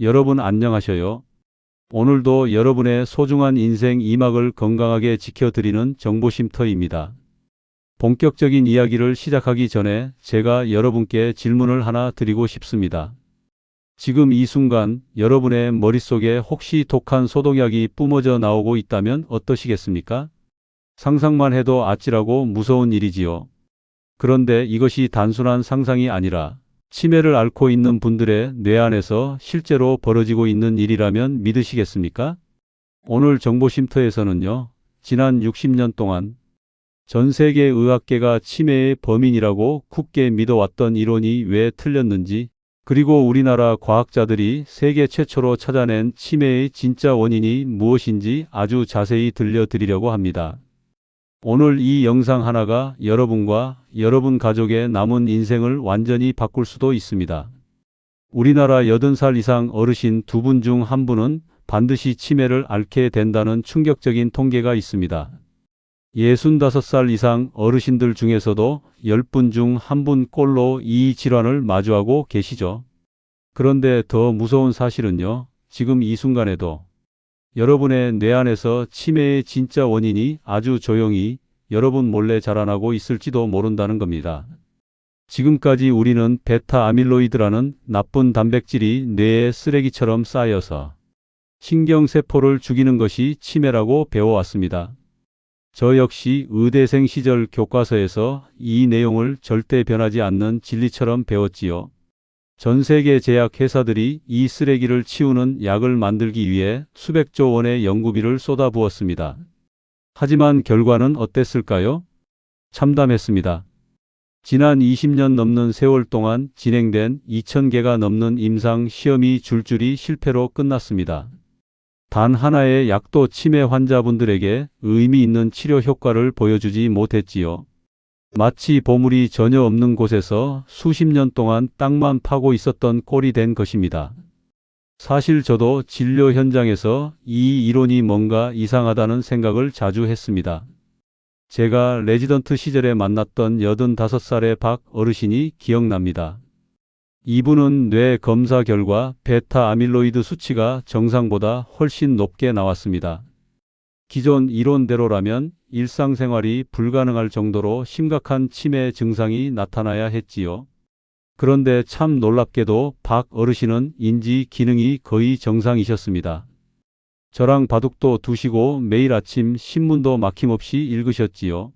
여러분 안녕하셔요. 오늘도 여러분의 소중한 인생 2막을 건강하게 지켜드리는 정보쉼터입니다. 본격적인 이야기를 시작하기 전에 제가 여러분께 질문을 하나 드리고 싶습니다. 지금 이 순간 여러분의 머릿속에 혹시 독한 소독약이 뿜어져 나오고 있다면 어떠시겠습니까? 상상만 해도 아찔하고 무서운 일이지요. 그런데 이것이 단순한 상상이 아니라 치매를 앓고 있는 분들의 뇌 안에서 실제로 벌어지고 있는 일이라면 믿으시겠습니까? 오늘 정보쉼터에서는요, 지난 60년 동안 전 세계 의학계가 치매의 범인이라고 굳게 믿어왔던 이론이 왜 틀렸는지, 그리고 우리나라 과학자들이 세계 최초로 찾아낸 치매의 진짜 원인이 무엇인지 아주 자세히 들려드리려고 합니다. 오늘 이 영상 하나가 여러분과 여러분 가족의 남은 인생을 완전히 바꿀 수도 있습니다. 우리나라 80살 이상 어르신 2분 중 1분은 반드시 치매를 앓게 된다는 충격적인 통계가 있습니다. 65살 이상 어르신들 중에서도 10분 중 1분 꼴로 이 질환을 마주하고 계시죠. 그런데 더 무서운 사실은요, 지금 이 순간에도 여러분의 뇌 안에서 치매의 진짜 원인이 아주 조용히 여러분 몰래 자라나고 있을지도 모른다는 겁니다. 지금까지 우리는 베타 아밀로이드라는 나쁜 단백질이 뇌에 쓰레기처럼 쌓여서 신경세포를 죽이는 것이 치매라고 배워왔습니다. 저 역시 의대생 시절 교과서에서 이 내용을 절대 변하지 않는 진리처럼 배웠지요. 전 세계 제약 회사들이 이 쓰레기를 치우는 약을 만들기 위해 수백조 원의 연구비를 쏟아부었습니다. 하지만 결과는 어땠을까요? 참담했습니다. 지난 20년 넘는 세월 동안 진행된 2,000개가 넘는 임상 시험이 줄줄이 실패로 끝났습니다. 단 하나의 약도 치매 환자분들에게 의미 있는 치료 효과를 보여주지 못했지요. 마치 보물이 전혀 없는 곳에서 수십 년 동안 땅만 파고 있었던 꼴이 된 것입니다. 사실 저도 진료 현장에서 이 이론이 뭔가 이상하다는 생각을 자주 했습니다. 제가 레지던트 시절에 만났던 85살의 박 어르신이 기억납니다. 이분은 뇌 검사 결과 베타 아밀로이드 수치가 정상보다 훨씬 높게 나왔습니다. 기존 이론대로라면 일상생활이 불가능할 정도로 심각한 치매 증상이 나타나야 했지요. 그런데 참 놀랍게도 박 어르신은 인지 기능이 거의 정상이셨습니다. 저랑 바둑도 두시고 매일 아침 신문도 막힘없이 읽으셨지요.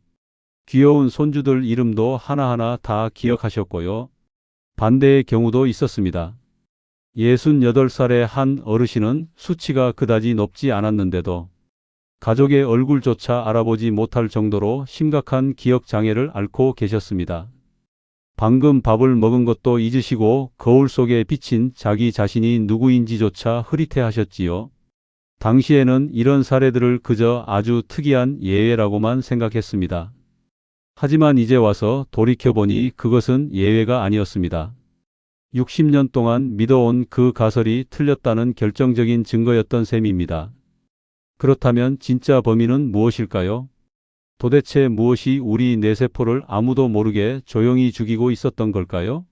귀여운 손주들 이름도 하나하나 다 기억하셨고요. 반대의 경우도 있었습니다. 68살의 한 어르신은 수치가 그다지 높지 않았는데도 가족의 얼굴조차 알아보지 못할 정도로 심각한 기억 장애를 앓고 계셨습니다. 방금 밥을 먹은 것도 잊으시고 거울 속에 비친 자기 자신이 누구인지조차 흐릿해하셨지요. 당시에는 이런 사례들을 그저 아주 특이한 예외라고만 생각했습니다. 하지만 이제 와서 돌이켜보니 그것은 예외가 아니었습니다. 60년 동안 믿어온 그 가설이 틀렸다는 결정적인 증거였던 셈입니다. 그렇다면 진짜 범인은 무엇일까요? 도대체 무엇이 우리 뇌세포를 아무도 모르게 조용히 죽이고 있었던 걸까요?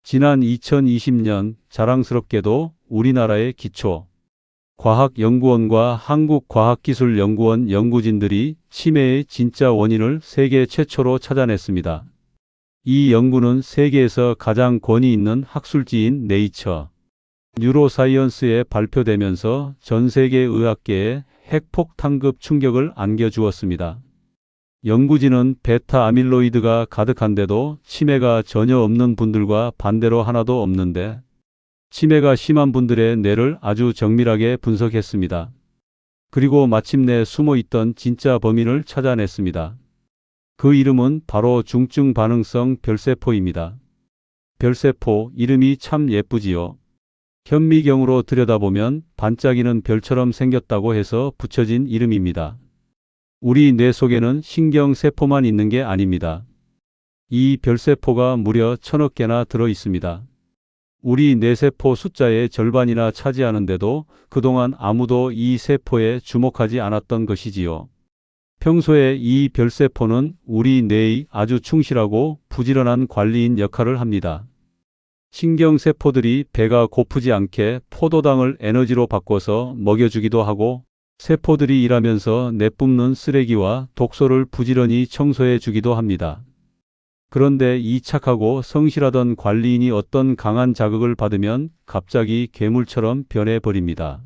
지난 2020년 자랑스럽게도 우리나라의 기초과학연구원과 한국과학기술연구원 연구진들이 치매의 진짜 원인을 세계 최초로 찾아냈습니다. 이 연구는 세계에서 가장 권위 있는 학술지인 네이처 뉴로사이언스에 발표되면서 전 세계 의학계에 핵폭탄급 충격을 안겨주었습니다. 연구진은 베타 아밀로이드가 가득한데도 치매가 전혀 없는 분들과 반대로 하나도 없는데 치매가 심한 분들의 뇌를 아주 정밀하게 분석했습니다. 그리고 마침내 숨어있던 진짜 범인을 찾아냈습니다. 그 이름은 바로 중증 반응성 별세포입니다. 별세포 이름이 참 예쁘지요. 현미경으로 들여다보면 반짝이는 별처럼 생겼다고 해서 붙여진 이름입니다. 우리 뇌 속에는 신경세포만 있는 게 아닙니다. 이 별세포가 무려 1000억 개나 들어 있습니다. 우리 뇌세포 숫자의 절반이나 차지하는데도 그동안 아무도 이 세포에 주목하지 않았던 것이지요. 평소에 이 별세포는 우리 뇌의 아주 충실하고 부지런한 관리인 역할을 합니다. 신경세포들이 배가 고프지 않게 포도당을 에너지로 바꿔서 먹여주기도 하고, 세포들이 일하면서 내뿜는 쓰레기와 독소를 부지런히 청소해 주기도 합니다. 그런데 이 착하고 성실하던 관리인이 어떤 강한 자극을 받으면 갑자기 괴물처럼 변해버립니다.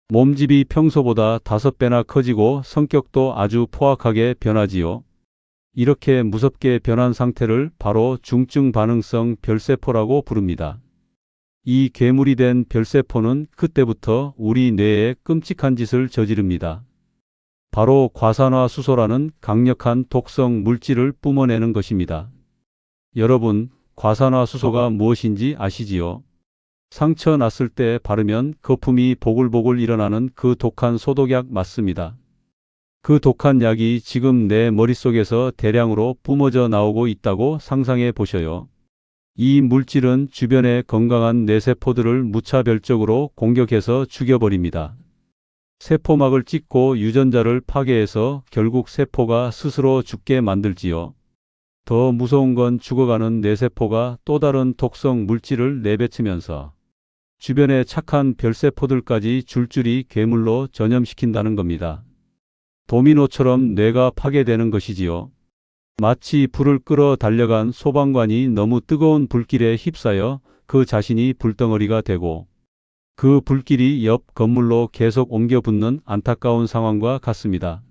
몸집이 평소보다 5배나 커지고 성격도 아주 포악하게 변하지요. 이렇게 무섭게 변한 상태를 바로 중증 반응성 별세포라고 부릅니다. 이 괴물이 된 별세포는 그때부터 우리 뇌에 끔찍한 짓을 저지릅니다. 바로 과산화수소라는 강력한 독성 물질을 뿜어내는 것입니다. 여러분, 과산화수소가 무엇인지 아시지요? 상처 났을 때 바르면 거품이 보글보글 일어나는 그 독한 소독약 맞습니다. 그 독한 약이 지금 내 머릿속에서 대량으로 뿜어져 나오고 있다고 상상해 보셔요. 이 물질은 주변의 건강한 뇌세포들을 무차별적으로 공격해서 죽여버립니다. 세포막을 찢고 유전자를 파괴해서 결국 세포가 스스로 죽게 만들지요. 더 무서운 건 죽어가는 뇌세포가 또 다른 독성 물질을 내뱉으면서 주변의 착한 별세포들까지 줄줄이 괴물로 전염시킨다는 겁니다. 도미노처럼 뇌가 파괴되는 것이지요. 마치 불을 끌어 달려간 소방관이 너무 뜨거운 불길에 휩싸여 그 자신이 불덩어리가 되고 그 불길이 옆 건물로 계속 옮겨 붙는 안타까운 상황과 같습니다.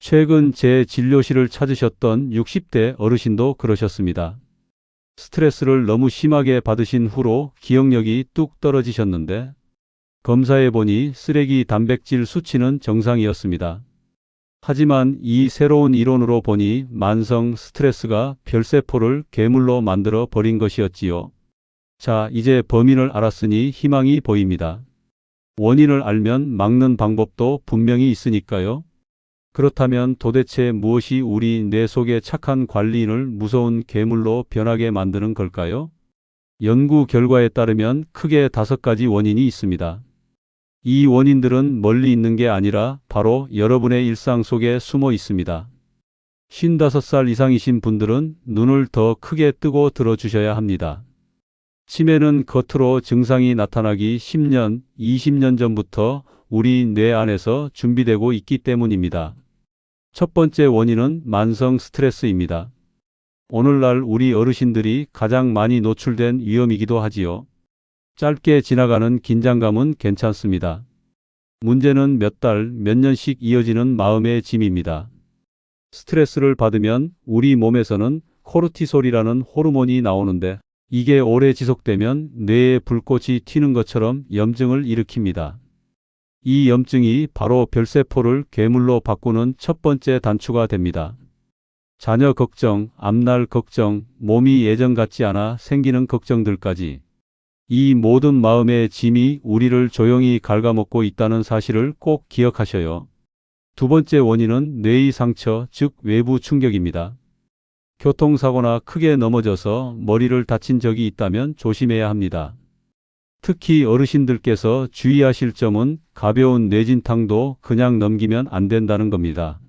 최근 제 진료실을 찾으셨던 60대 어르신도 그러셨습니다. 스트레스를 너무 심하게 받으신 후로 기억력이 뚝 떨어지셨는데 검사해 보니 쓰레기 단백질 수치는 정상이었습니다. 하지만 이 새로운 이론으로 보니 만성 스트레스가 별세포를 괴물로 만들어 버린 것이었지요. 자, 이제 범인을 알았으니 희망이 보입니다. 원인을 알면 막는 방법도 분명히 있으니까요. 그렇다면 도대체 무엇이 우리 뇌 속의 착한 관리인을 무서운 괴물로 변하게 만드는 걸까요? 연구 결과에 따르면 크게 5가지 원인이 있습니다. 이 원인들은 멀리 있는 게 아니라 바로 여러분의 일상 속에 숨어 있습니다. 55살 이상이신 분들은 눈을 더 크게 뜨고 들어주셔야 합니다. 치매는 겉으로 증상이 나타나기 10년, 20년 전부터 우리 뇌 안에서 준비되고 있기 때문입니다. 첫 번째 원인은 만성 스트레스입니다. 오늘날 우리 어르신들이 가장 많이 노출된 위험이기도 하지요. 짧게 지나가는 긴장감은 괜찮습니다. 문제는 몇 달, 몇 년씩 이어지는 마음의 짐입니다. 스트레스를 받으면 우리 몸에서는 코르티솔이라는 호르몬이 나오는데 이게 오래 지속되면 뇌에 불꽃이 튀는 것처럼 염증을 일으킵니다. 이 염증이 바로 별세포를 괴물로 바꾸는 첫 번째 단추가 됩니다. 자녀 걱정, 앞날 걱정, 몸이 예전 같지 않아 생기는 걱정들까지 이 모든 마음의 짐이 우리를 조용히 갉아먹고 있다는 사실을 꼭 기억하셔요. 두 번째 원인은 뇌의 상처, 즉 외부 충격입니다. 교통사고나 크게 넘어져서 머리를 다친 적이 있다면 조심해야 합니다. 특히 어르신들께서 주의하실 점은 가벼운 뇌진탕도 그냥 넘기면 안 된다는 겁니다.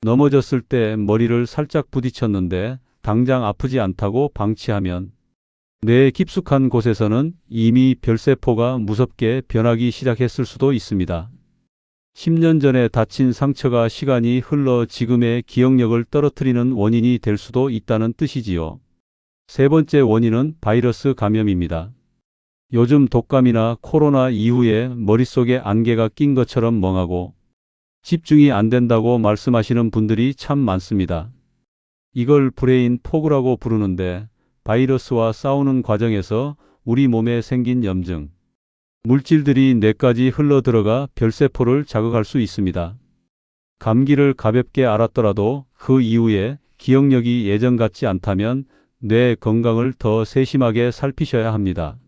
넘어졌을 때 머리를 살짝 부딪혔는데 당장 아프지 않다고 방치하면 뇌 깊숙한 곳에서는 이미 별세포가 무섭게 변하기 시작했을 수도 있습니다. 10년 전에 다친 상처가 시간이 흘러 지금의 기억력을 떨어뜨리는 원인이 될 수도 있다는 뜻이지요. 세 번째 원인은 바이러스 감염입니다. 요즘 독감이나 코로나 이후에 머릿속에 안개가 낀 것처럼 멍하고 집중이 안 된다고 말씀하시는 분들이 참 많습니다. 이걸 브레인 포그라고 부르는데 바이러스와 싸우는 과정에서 우리 몸에 생긴 염증, 물질들이 뇌까지 흘러들어가 별세포를 자극할 수 있습니다. 감기를 가볍게 앓았더라도 그 이후에 기억력이 예전 같지 않다면 뇌 건강을 더 세심하게 살피셔야 합니다.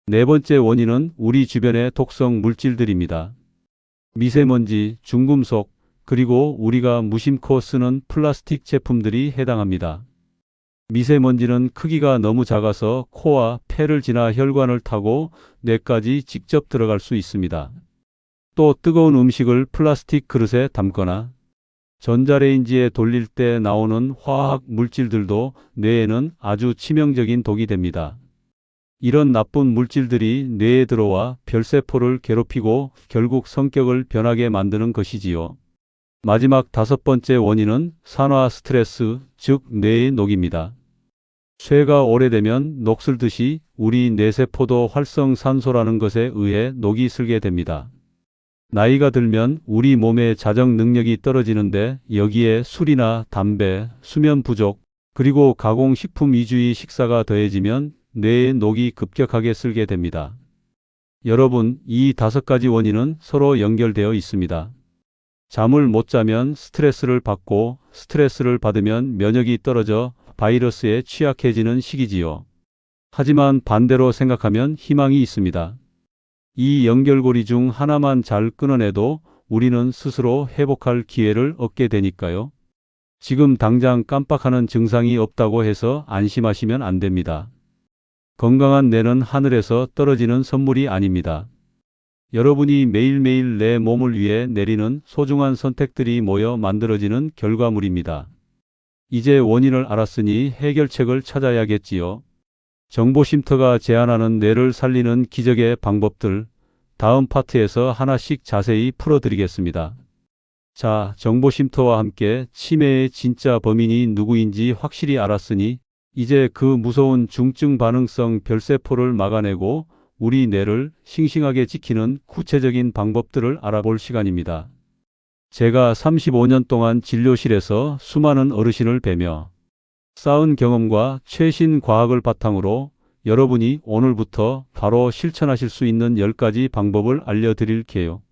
네 번째 원인은 우리 주변의 독성 물질들입니다. 미세먼지, 중금속, 그리고 우리가 무심코 쓰는 플라스틱 제품들이 해당합니다. 미세먼지는 크기가 너무 작아서 코와 폐를 지나 혈관을 타고 뇌까지 직접 들어갈 수 있습니다. 또 뜨거운 음식을 플라스틱 그릇에 담거나 전자레인지에 돌릴 때 나오는 화학 물질들도 뇌에는 아주 치명적인 독이 됩니다. 이런 나쁜 물질들이 뇌에 들어와 별세포를 괴롭히고 결국 성격을 변하게 만드는 것이지요. 마지막 5번째 원인은 산화 스트레스, 즉 뇌의 녹입니다. 쇠가 오래되면 녹슬듯이 우리 뇌세포도 활성산소라는 것에 의해 녹이 슬게 됩니다. 나이가 들면 우리 몸의 자정 능력이 떨어지는데 여기에 술이나 담배, 수면 부족, 그리고 가공식품 위주의 식사가 더해지면 뇌의 녹이 급격하게 슬게 됩니다. 여러분, 이 5가지 원인은 서로 연결되어 있습니다. 잠을 못 자면 스트레스를 받고 스트레스를 받으면 면역이 떨어져 바이러스에 취약해지는 시기지요. 하지만 반대로 생각하면 희망이 있습니다. 이 연결고리 중 하나만 잘 끊어내도 우리는 스스로 회복할 기회를 얻게 되니까요. 지금 당장 깜빡하는 증상이 없다고 해서 안심하시면 안 됩니다. 건강한 뇌는 하늘에서 떨어지는 선물이 아닙니다. 여러분이 매일매일 내 몸을 위해 내리는 소중한 선택들이 모여 만들어지는 결과물입니다. 이제 원인을 알았으니 해결책을 찾아야겠지요. 정보쉼터가 제안하는 뇌를 살리는 기적의 방법들, 다음 파트에서 하나씩 자세히 풀어드리겠습니다. 자, 정보쉼터와 함께 치매의 진짜 범인이 누구인지 확실히 알았으니 이제 그 무서운 중증 반응성 별세포를 막아내고 우리 뇌를 싱싱하게 지키는 구체적인 방법들을 알아볼 시간입니다. 제가 35년 동안 진료실에서 수많은 어르신을 뵈며 쌓은 경험과 최신 과학을 바탕으로 여러분이 오늘부터 바로 실천하실 수 있는 10가지 방법을 알려드릴게요.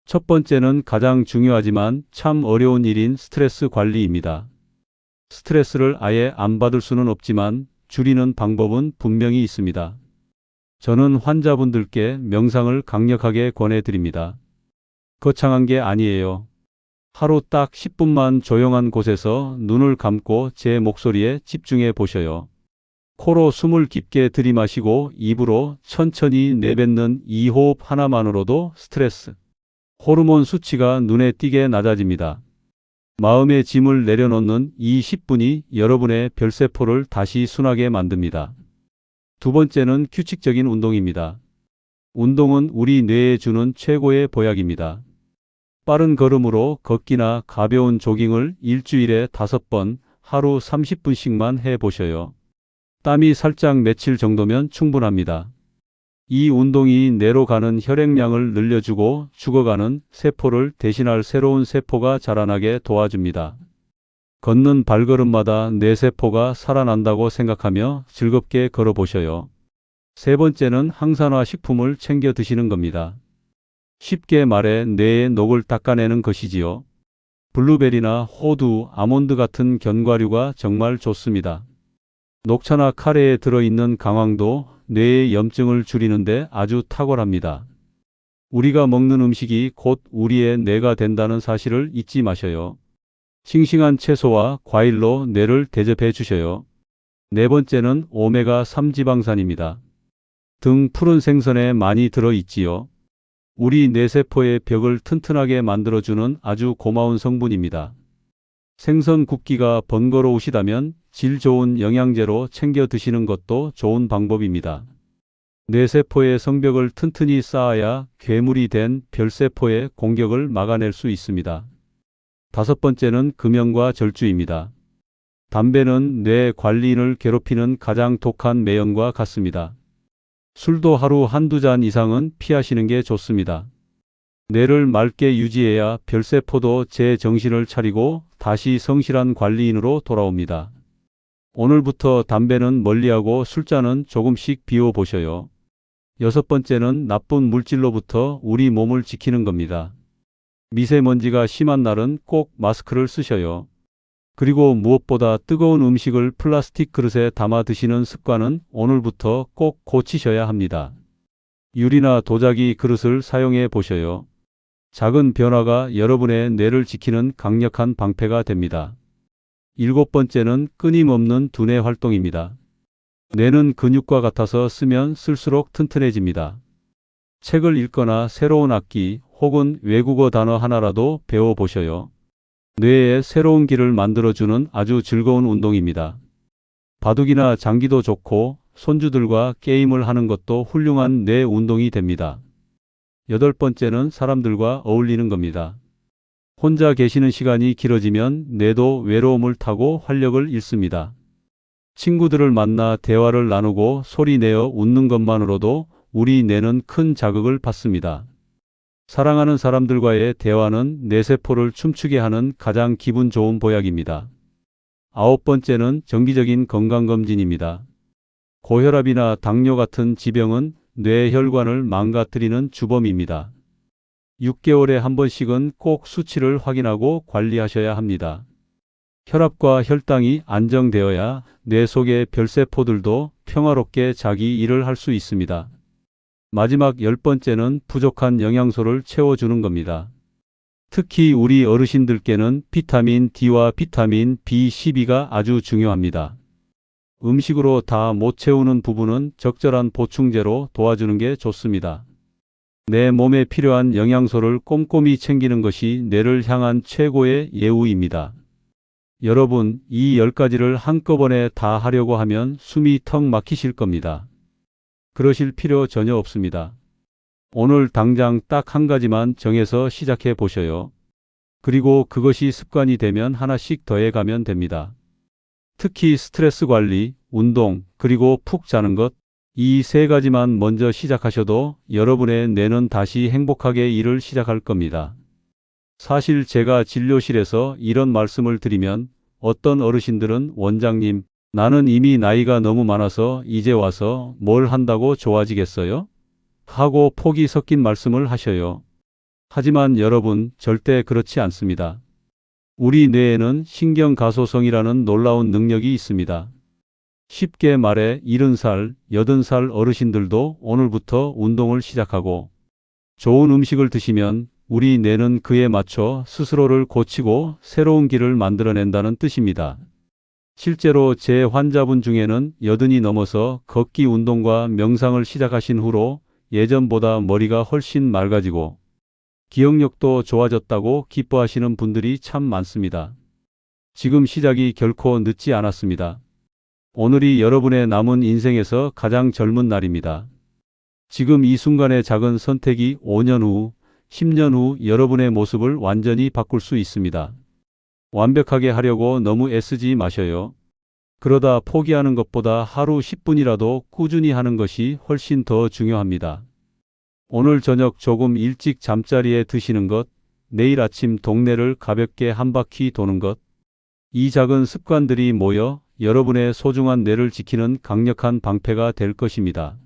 첫 번째는 가장 중요하지만 참 어려운 일인 스트레스 관리입니다. 스트레스를 아예 안 받을 수는 없지만 줄이는 방법은 분명히 있습니다. 저는 환자분들께 명상을 강력하게 권해드립니다. 거창한 게 아니에요. 하루 딱 10분만 조용한 곳에서 눈을 감고 제 목소리에 집중해 보셔요. 코로 숨을 깊게 들이마시고 입으로 천천히 내뱉는 이 호흡 하나만으로도 스트레스, 호르몬 수치가 눈에 띄게 낮아집니다. 마음의 짐을 내려놓는 이 10분이 여러분의 별세포를 다시 순하게 만듭니다. 두 번째는 규칙적인 운동입니다. 운동은 우리 뇌에 주는 최고의 보약입니다. 빠른 걸음으로 걷기나 가벼운 조깅을 일주일에 5번, 하루 30분씩만 해보셔요. 땀이 살짝 맺힐 정도면 충분합니다. 이 운동이 뇌로 가는 혈액량을 늘려주고 죽어가는 세포를 대신할 새로운 세포가 자라나게 도와줍니다. 걷는 발걸음마다 뇌세포가 살아난다고 생각하며 즐겁게 걸어보셔요. 세 번째는 항산화 식품을 챙겨 드시는 겁니다. 쉽게 말해 뇌의 녹을 닦아내는 것이지요. 블루베리나 호두, 아몬드 같은 견과류가 정말 좋습니다. 녹차나 카레에 들어있는 강황도 뇌의 염증을 줄이는데 아주 탁월합니다. 우리가 먹는 음식이 곧 우리의 뇌가 된다는 사실을 잊지 마셔요. 싱싱한 채소와 과일로 뇌를 대접해 주셔요. 네 번째는 오메가3 지방산입니다. 등 푸른 생선에 많이 들어있지요. 우리 뇌세포의 벽을 튼튼하게 만들어주는 아주 고마운 성분입니다. 생선 굽기가 번거로우시다면 질 좋은 영양제로 챙겨 드시는 것도 좋은 방법입니다. 뇌세포의 성벽을 튼튼히 쌓아야 괴물이 된 별세포의 공격을 막아낼 수 있습니다. 다섯 번째는 금연과 절주입니다. 담배는 뇌 관리인을 괴롭히는 가장 독한 매형과 같습니다. 술도 하루 한두 잔 이상은 피하시는 게 좋습니다. 뇌를 맑게 유지해야 별세포도 제 정신을 차리고 다시 성실한 관리인으로 돌아옵니다. 오늘부터 담배는 멀리하고 술잔은 조금씩 비워보셔요. 여섯 번째는 나쁜 물질로부터 우리 몸을 지키는 겁니다. 미세먼지가 심한 날은 꼭 마스크를 쓰셔요. 그리고 무엇보다 뜨거운 음식을 플라스틱 그릇에 담아 드시는 습관은 오늘부터 꼭 고치셔야 합니다. 유리나 도자기 그릇을 사용해 보셔요. 작은 변화가 여러분의 뇌를 지키는 강력한 방패가 됩니다. 일곱 번째는 끊임없는 두뇌 활동입니다. 뇌는 근육과 같아서 쓰면 쓸수록 튼튼해집니다. 책을 읽거나 새로운 악기 혹은 외국어 단어 하나라도 배워보셔요. 뇌에 새로운 길을 만들어주는 아주 즐거운 운동입니다. 바둑이나 장기도 좋고 손주들과 게임을 하는 것도 훌륭한 뇌 운동이 됩니다. 8번째는 사람들과 어울리는 겁니다. 혼자 계시는 시간이 길어지면 뇌도 외로움을 타고 활력을 잃습니다. 친구들을 만나 대화를 나누고 소리 내어 웃는 것만으로도 우리 뇌는 큰 자극을 받습니다. 사랑하는 사람들과의 대화는 뇌세포를 춤추게 하는 가장 기분 좋은 보약입니다. 9번째는 정기적인 건강검진입니다. 고혈압이나 당뇨 같은 지병은 뇌혈관을 망가뜨리는 주범입니다. 6개월에 한 번씩은 꼭 수치를 확인하고 관리하셔야 합니다. 혈압과 혈당이 안정되어야 뇌 속의 별세포들도 평화롭게 자기 일을 할 수 있습니다. 마지막 10번째는 부족한 영양소를 채워주는 겁니다. 특히 우리 어르신들께는 비타민 D와 비타민 B12가 아주 중요합니다. 음식으로 다 못 채우는 부분은 적절한 보충제로 도와주는 게 좋습니다. 내 몸에 필요한 영양소를 꼼꼼히 챙기는 것이 뇌를 향한 최고의 예우입니다. 여러분, 이 10가지를 한꺼번에 다 하려고 하면 숨이 턱 막히실 겁니다. 그러실 필요 전혀 없습니다. 오늘 당장 딱 한 가지만 정해서 시작해 보셔요. 그리고 그것이 습관이 되면 하나씩 더해 가면 됩니다. 특히 스트레스 관리, 운동, 그리고 푹 자는 것, 이 3가지만 먼저 시작하셔도 여러분의 뇌는 다시 행복하게 일을 시작할 겁니다. 사실 제가 진료실에서 이런 말씀을 드리면 어떤 어르신들은 원장님, 나는 이미 나이가 너무 많아서 이제 와서 뭘 한다고 좋아지겠어요? 하고 폭이 섞인 말씀을 하셔요. 하지만 여러분, 절대 그렇지 않습니다. 우리 뇌에는 신경가소성이라는 놀라운 능력이 있습니다. 쉽게 말해 70살, 80살 어르신들도 오늘부터 운동을 시작하고 좋은 음식을 드시면 우리 뇌는 그에 맞춰 스스로를 고치고 새로운 길을 만들어낸다는 뜻입니다. 실제로 제 환자분 중에는 80이 넘어서 걷기 운동과 명상을 시작하신 후로 예전보다 머리가 훨씬 맑아지고 기억력도 좋아졌다고 기뻐하시는 분들이 참 많습니다. 지금 시작이 결코 늦지 않았습니다. 오늘이 여러분의 남은 인생에서 가장 젊은 날입니다. 지금 이 순간의 작은 선택이 5년 후, 10년 후 여러분의 모습을 완전히 바꿀 수 있습니다. 완벽하게 하려고 너무 애쓰지 마셔요. 그러다 포기하는 것보다 하루 10분이라도 꾸준히 하는 것이 훨씬 더 중요합니다. 오늘 저녁 조금 일찍 잠자리에 드시는 것, 내일 아침 동네를 가볍게 한 바퀴 도는 것, 이 작은 습관들이 모여 여러분의 소중한 뇌를 지키는 강력한 방패가 될 것입니다.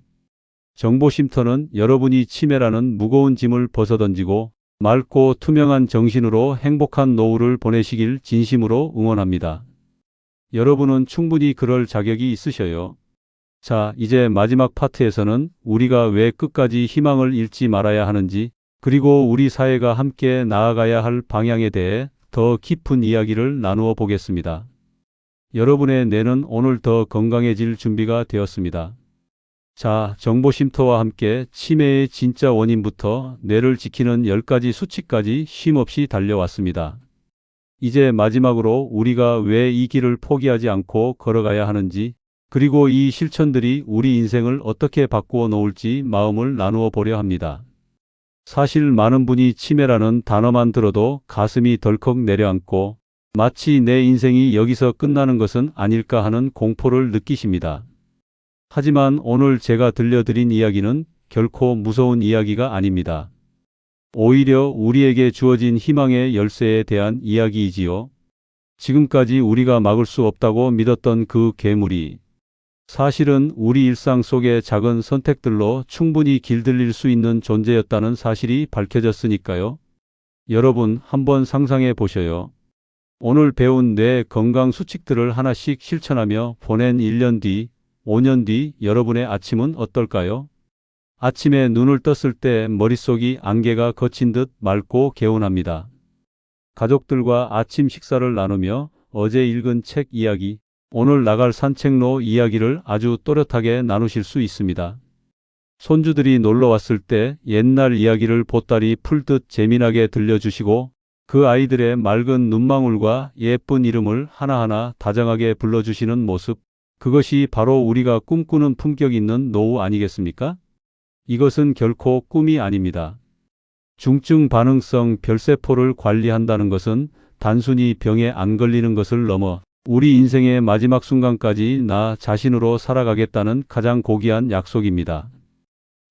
정보쉼터는 여러분이 치매라는 무거운 짐을 벗어던지고 맑고 투명한 정신으로 행복한 노후를 보내시길 진심으로 응원합니다. 여러분은 충분히 그럴 자격이 있으셔요. 자, 이제 마지막 파트에서는 우리가 왜 끝까지 희망을 잃지 말아야 하는지, 그리고 우리 사회가 함께 나아가야 할 방향에 대해 더 깊은 이야기를 나누어 보겠습니다. 여러분의 뇌는 오늘 더 건강해질 준비가 되었습니다. 자, 정보쉼터와 함께 치매의 진짜 원인부터 뇌를 지키는 10가지 수칙까지 쉼없이 달려왔습니다. 이제 마지막으로 우리가 왜 이 길을 포기하지 않고 걸어가야 하는지, 그리고 이 실천들이 우리 인생을 어떻게 바꾸어 놓을지 마음을 나누어 보려 합니다. 사실 많은 분이 치매라는 단어만 들어도 가슴이 덜컥 내려앉고 마치 내 인생이 여기서 끝나는 것은 아닐까 하는 공포를 느끼십니다. 하지만 오늘 제가 들려드린 이야기는 결코 무서운 이야기가 아닙니다. 오히려 우리에게 주어진 희망의 열쇠에 대한 이야기이지요. 지금까지 우리가 막을 수 없다고 믿었던 그 괴물이 사실은 우리 일상 속의 작은 선택들로 충분히 길들일 수 있는 존재였다는 사실이 밝혀졌으니까요. 여러분, 한번 상상해 보셔요. 오늘 배운 뇌 건강 수칙들을 하나씩 실천하며 보낸 1년 뒤, 5년 뒤 여러분의 아침은 어떨까요? 아침에 눈을 떴을 때 머릿속이 안개가 거친 듯 맑고 개운합니다. 가족들과 아침 식사를 나누며 어제 읽은 책 이야기, 오늘 나갈 산책로 이야기를 아주 또렷하게 나누실 수 있습니다. 손주들이 놀러 왔을 때 옛날 이야기를 보따리 풀듯 재미나게 들려주시고 그 아이들의 맑은 눈망울과 예쁜 이름을 하나하나 다정하게 불러주시는 모습, 그것이 바로 우리가 꿈꾸는 품격 있는 노후 아니겠습니까? 이것은 결코 꿈이 아닙니다. 중증 반응성 별세포를 관리한다는 것은 단순히 병에 안 걸리는 것을 넘어 우리 인생의 마지막 순간까지 나 자신으로 살아가겠다는 가장 고귀한 약속입니다.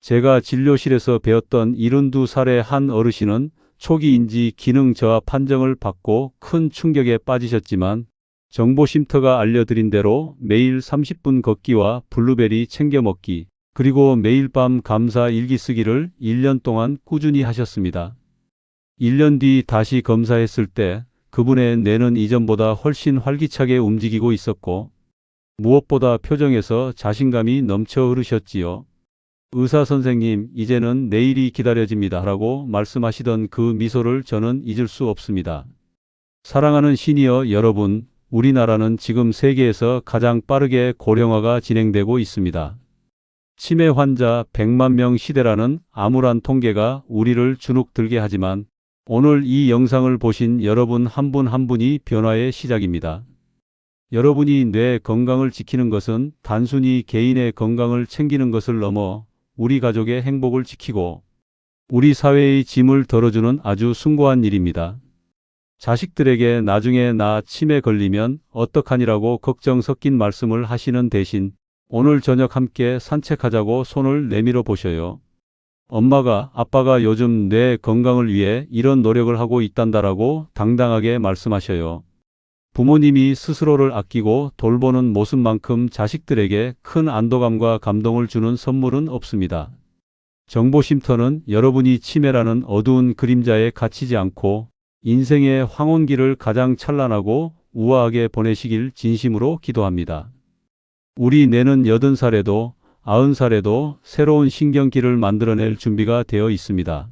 제가 진료실에서 배웠던 72살의 한 어르신은 초기 인지 기능 저하 판정을 받고 큰 충격에 빠지셨지만 정보쉼터가 알려드린 대로 매일 30분 걷기와 블루베리 챙겨 먹기, 그리고 매일 밤 감사 일기 쓰기를 1년 동안 꾸준히 하셨습니다. 1년 뒤 다시 검사했을 때 그분의 뇌는 이전보다 훨씬 활기차게 움직이고 있었고 무엇보다 표정에서 자신감이 넘쳐 흐르셨지요. 의사 선생님, 이제는 내일이 기다려집니다 라고 말씀하시던 그 미소를 저는 잊을 수 없습니다. 사랑하는 시니어 여러분, 우리나라는 지금 세계에서 가장 빠르게 고령화가 진행되고 있습니다. 치매 환자 100만 명 시대라는 암울한 통계가 우리를 주눅들게 하지만 오늘 이 영상을 보신 여러분 한 분 한 분이 변화의 시작입니다. 여러분이 뇌 건강을 지키는 것은 단순히 개인의 건강을 챙기는 것을 넘어 우리 가족의 행복을 지키고 우리 사회의 짐을 덜어주는 아주 숭고한 일입니다. 자식들에게 나중에 나 치매 걸리면 어떡하니라고 걱정 섞인 말씀을 하시는 대신 오늘 저녁 함께 산책하자고 손을 내밀어 보셔요. 엄마가, 아빠가 요즘 뇌 건강을 위해 이런 노력을 하고 있단다라고 당당하게 말씀하셔요. 부모님이 스스로를 아끼고 돌보는 모습만큼 자식들에게 큰 안도감과 감동을 주는 선물은 없습니다. 정보쉼터는 여러분이 치매라는 어두운 그림자에 갇히지 않고 인생의 황혼기를 가장 찬란하고 우아하게 보내시길 진심으로 기도합니다. 우리 뇌는 80살에도 90살에도 새로운 신경기를 만들어낼 준비가 되어 있습니다.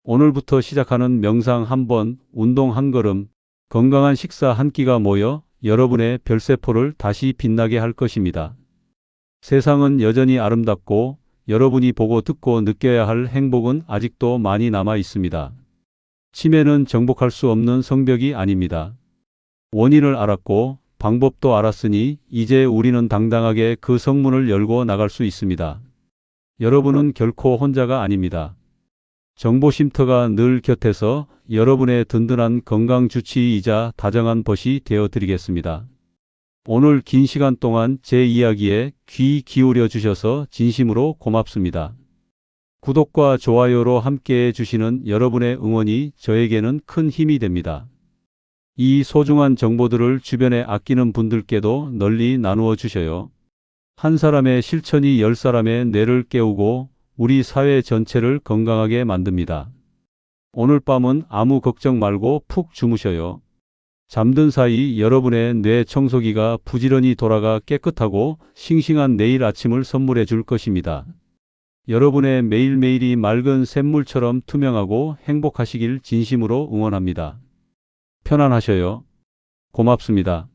오늘부터 시작하는 명상 한 번, 운동 한 걸음, 건강한 식사 한 끼가 모여 여러분의 별세포를 다시 빛나게 할 것입니다. 세상은 여전히 아름답고 여러분이 보고 듣고 느껴야 할 행복은 아직도 많이 남아 있습니다. 치매는 정복할 수 없는 성벽이 아닙니다. 원인을 알았고 방법도 알았으니 이제 우리는 당당하게 그 성문을 열고 나갈 수 있습니다. 여러분은 결코 혼자가 아닙니다. 정보쉼터가 늘 곁에서 여러분의 든든한 건강 주치의이자 다정한 벗이 되어 드리겠습니다. 오늘 긴 시간 동안 제 이야기에 귀 기울여 주셔서 진심으로 고맙습니다. 구독과 좋아요로 함께해 주시는 여러분의 응원이 저에게는 큰 힘이 됩니다. 이 소중한 정보들을 주변에 아끼는 분들께도 널리 나누어 주셔요. 한 사람의 실천이 10사람의 뇌를 깨우고 우리 사회 전체를 건강하게 만듭니다. 오늘 밤은 아무 걱정 말고 푹 주무셔요. 잠든 사이 여러분의 뇌 청소기가 부지런히 돌아가 깨끗하고 싱싱한 내일 아침을 선물해 줄 것입니다. 여러분의 매일매일이 맑은 샘물처럼 투명하고 행복하시길 진심으로 응원합니다. 편안하셔요. 고맙습니다.